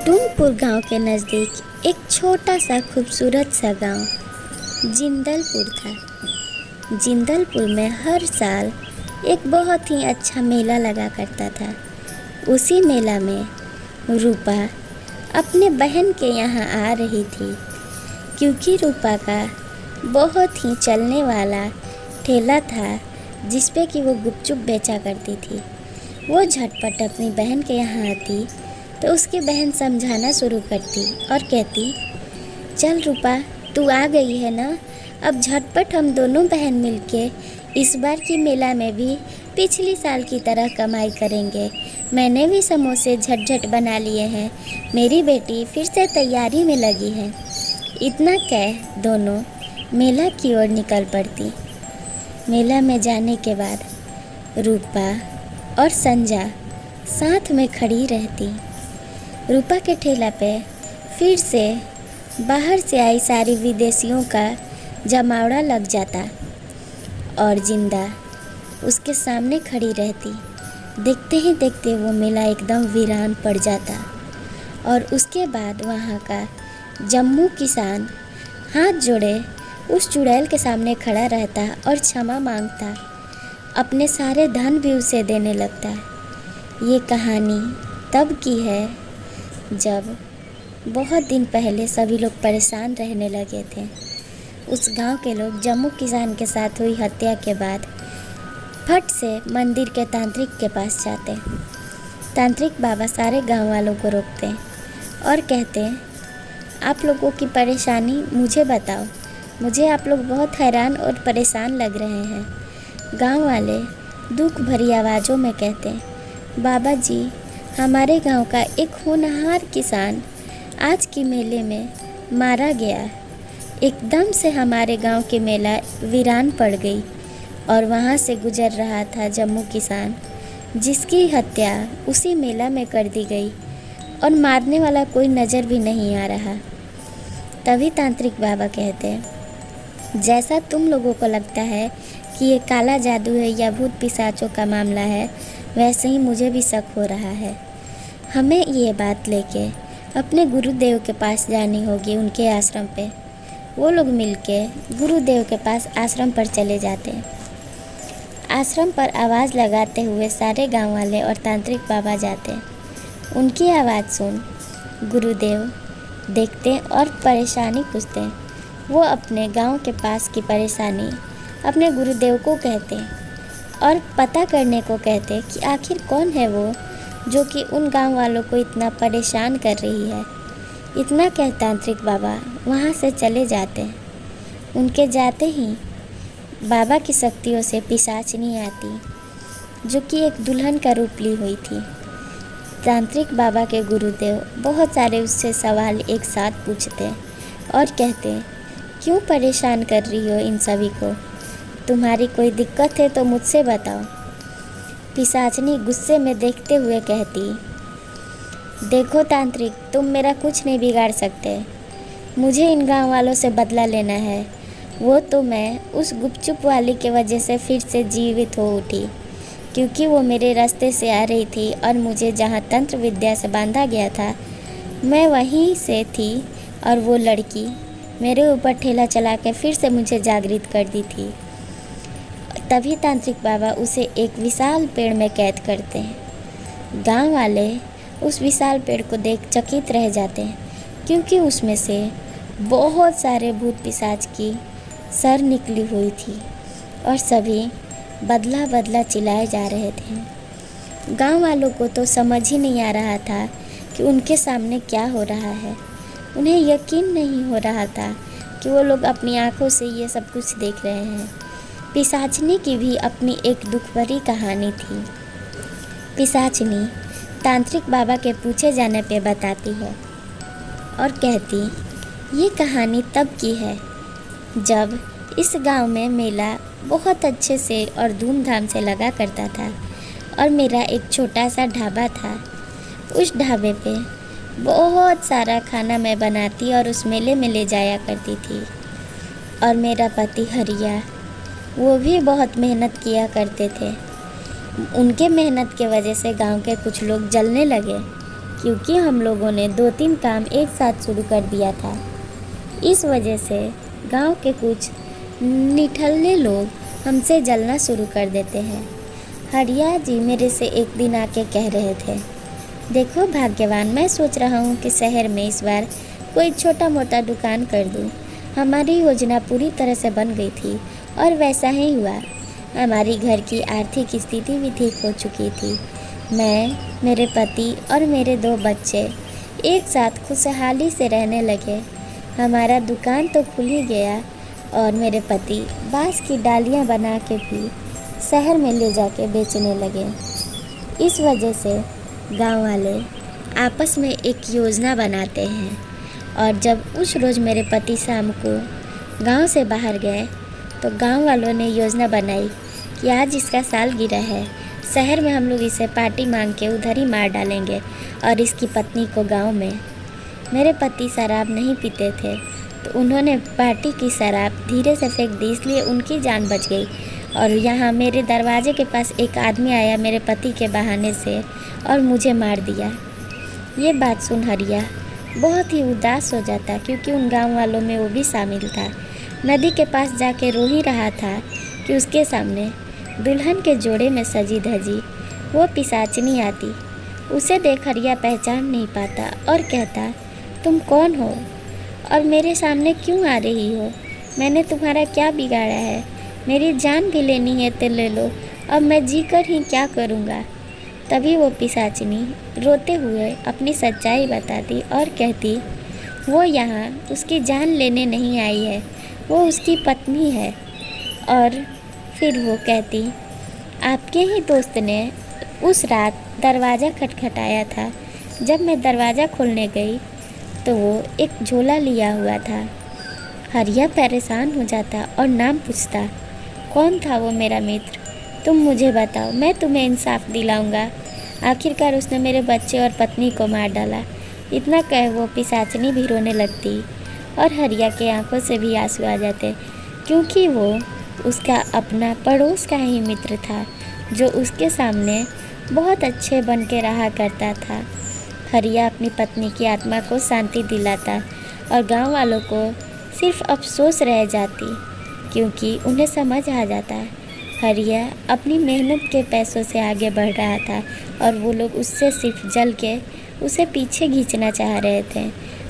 टूनपुर गांव के नज़दीक एक छोटा सा खूबसूरत सा गांव जिंदलपुर था। जिंदलपुर में हर साल एक बहुत ही अच्छा मेला लगा करता था। उसी मेला में रूपा अपने बहन के यहाँ आ रही थी, क्योंकि रूपा का बहुत ही चलने वाला ठेला था जिस पे कि वो गुपचुप बेचा करती थी। वो झटपट अपनी बहन के यहाँ आती तो उसकी बहन समझाना शुरू करती और कहती, चल रूपा, तू आ गई है ना, अब झटपट हम दोनों बहन मिलके इस बार की मेला में भी पिछली साल की तरह कमाई करेंगे। मैंने भी समोसे झटझट बना लिए हैं, मेरी बेटी फिर से तैयारी में लगी है। इतना कह दोनों मेला की ओर निकल पड़ती। मेला में जाने के बाद रूपा और संजा साथ में खड़ी रहती। रूपा के ठेला पे फिर से बाहर से आई सारी विदेशियों का जमावड़ा लग जाता और जिंदा उसके सामने खड़ी रहती। देखते ही देखते वो मेला एकदम वीरान पड़ जाता और उसके बाद वहाँ का जम्मू किसान हाथ जोड़े उस चुड़ैल के सामने खड़ा रहता और क्षमा मांगता। अपने सारे धन भी उसे देने लगता। ये कहानी तब की है जब बहुत दिन पहले सभी लोग परेशान रहने लगे थे। उस गांव के लोग जम्मू किसान के साथ हुई हत्या के बाद फट से मंदिर के तांत्रिक के पास जाते। तांत्रिक बाबा सारे गांव वालों को रोकते और कहते, आप लोगों की परेशानी मुझे बताओ, मुझे आप लोग बहुत हैरान और परेशान लग रहे हैं। गांव वाले दुख भरी आवाज़ों में कहते, बाबा जी, हमारे गांव का एक होनहार किसान आज के मेले में मारा गया। एकदम से हमारे गांव की मेला वीरान पड़ गई और वहां से गुजर रहा था जम्मू किसान, जिसकी हत्या उसी मेला में कर दी गई और मारने वाला कोई नज़र भी नहीं आ रहा। तभी तांत्रिक बाबा कहते, जैसा तुम लोगों को लगता है कि ये काला जादू है या भूत पिशाचों का मामला है, वैसे ही मुझे भी शक हो रहा है। हमें ये बात लेके अपने गुरुदेव के पास जानी होगी, उनके आश्रम पे। वो लोग मिलके गुरुदेव के पास आश्रम पर चले जाते। आश्रम पर आवाज़ लगाते हुए सारे गांव वाले और तांत्रिक बाबा जाते। उनकी आवाज़ सुन गुरुदेव देखते और परेशानी पूछते। वो अपने गांव के पास की परेशानी अपने गुरुदेव को कहते और पता करने को कहते कि आखिर कौन है वो जो कि उन गांव वालों को इतना परेशान कर रही है। इतना कह तांत्रिक बाबा वहाँ से चले जाते। उनके जाते ही बाबा की शक्तियों से पिशाचनी आती, जो कि एक दुल्हन का रूप ली हुई थी। तांत्रिक बाबा के गुरुदेव बहुत सारे उससे सवाल एक साथ पूछते और कहते, क्यों परेशान कर रही हो इन सभी को? तुम्हारी कोई दिक्कत है तो मुझसे बताओ। पिशाचनी गुस्से में देखते हुए कहती, देखो तांत्रिक, तुम मेरा कुछ नहीं बिगाड़ सकते। मुझे इन गांव वालों से बदला लेना है। वो तो मैं उस गुपचुप वाली के वजह से फिर से जीवित हो उठी, क्योंकि वो मेरे रास्ते से आ रही थी और मुझे जहाँ तंत्र विद्या से बांधा गया था मैं वहीं से थी और वो लड़की मेरे ऊपर ठेला चला के फिर से मुझे जागृत कर दी थी। तभी तांत्रिक बाबा उसे एक विशाल पेड़ में कैद करते हैं। गांव वाले उस विशाल पेड़ को देख चकित रह जाते हैं, क्योंकि उसमें से बहुत सारे भूत पिशाच की सर निकली हुई थी और सभी बदला बदला चिल्लाए जा रहे थे। गांव वालों को तो समझ ही नहीं आ रहा था कि उनके सामने क्या हो रहा है। उन्हें यकीन नहीं हो रहा था कि वो लोग अपनी आंखों से ये सब कुछ देख रहे हैं। पिशाचनी की भी अपनी एक दुख भरी कहानी थी। पिशाचनी तांत्रिक बाबा के पूछे जाने पे बताती है और कहती, ये कहानी तब की है जब इस गांव में मेला बहुत अच्छे से और धूमधाम से लगा करता था और मेरा एक छोटा सा ढाबा था। उस ढाबे पे बहुत सारा खाना मैं बनाती और उस मेले में ले जाया करती थी। और मेरा पति हरिया, वो भी बहुत मेहनत किया करते थे। उनके मेहनत के वजह से गांव के कुछ लोग जलने लगे, क्योंकि हम लोगों ने 2-3 काम एक साथ शुरू कर दिया था। इस वजह से गांव के कुछ निठल्ले लोग हमसे जलना शुरू कर देते हैं। हरिया जी मेरे से एक दिन आके कह रहे थे, देखो भाग्यवान, मैं सोच रहा हूँ कि शहर में इस बार कोई छोटा मोटा दुकान कर दूँ। हमारी योजना पूरी तरह से बन गई थी और वैसा ही हुआ। हमारी घर की आर्थिक स्थिति भी ठीक हो चुकी थी। मैं, मेरे पति और मेरे 2 बच्चे एक साथ खुशहाली से रहने लगे। हमारा दुकान तो खुल ही गया और मेरे पति बांस की डालियाँ बना के भी शहर में ले जाके बेचने लगे। इस वजह से गांव वाले आपस में एक योजना बनाते हैं और जब उस रोज़ मेरे पति शाम को गांव से बाहर गए तो गांव वालों ने योजना बनाई कि आज इसका सालगिरह है, शहर में हम लोग इसे पार्टी मांग के उधर ही मार डालेंगे और इसकी पत्नी को गांव में। मेरे पति शराब नहीं पीते थे तो उन्होंने पार्टी की शराब धीरे से फेंक दी, इसलिए उनकी जान बच गई। और यहाँ मेरे दरवाजे के पास एक आदमी आया मेरे पति के बहाने से और मुझे मार दिया। ये बात सुन हरिया बहुत ही उदास हो जाता, क्योंकि उन गांव वालों में वो भी शामिल था। नदी के पास जाके रो ही रहा था कि उसके सामने दुल्हन के जोड़े में सजी धजी वो पिशाचिनी आती। उसे देख हरिया पहचान नहीं पाता और कहता, तुम कौन हो और मेरे सामने क्यों आ रही हो? मैंने तुम्हारा क्या बिगाड़ा है? मेरी जान भी लेनी है तो ले लो, अब मैं जी कर ही क्या करूँगा। तभी वो पिशाचिनी रोते हुए अपनी सच्चाई बताती और कहती, वो यहाँ उसकी जान लेने नहीं आई है, वो उसकी पत्नी है। और फिर वो कहती, आपके ही दोस्त ने उस रात दरवाज़ा खटखटाया था। जब मैं दरवाज़ा खोलने गई तो वो एक झोला लिया हुआ था। हरिया परेशान हो जाता और नाम पूछता, कौन था वो मेरा मित्र? तुम मुझे बताओ, मैं तुम्हें इंसाफ दिलाऊंगा। आखिरकार उसने मेरे बच्चे और पत्नी को मार डाला। इतना कह वो पिशाचनी भी रोने लगती और हरिया के आंखों से भी आंसू आ जाते, क्योंकि वो उसका अपना पड़ोस का ही मित्र था जो उसके सामने बहुत अच्छे बन के रहा करता था। हरिया अपनी पत्नी की आत्मा को शांति दिलाता और गांव वालों को सिर्फ अफसोस रह जाती, क्योंकि उन्हें समझ आ जाता हरिया अपनी मेहनत के पैसों से आगे बढ़ रहा था और वो लोग उससे सिर्फ जल के उसे पीछे खींचना चाह रहे थे।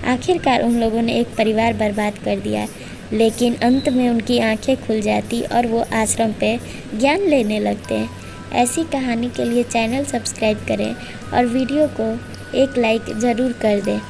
आखिरकार उन लोगों ने एक परिवार बर्बाद कर दिया, लेकिन अंत में उनकी आंखें खुल जाती और वो आश्रम पे ज्ञान लेने लगते हैं। ऐसी कहानी के लिए चैनल सब्सक्राइब करें और वीडियो को एक लाइक ज़रूर कर दें।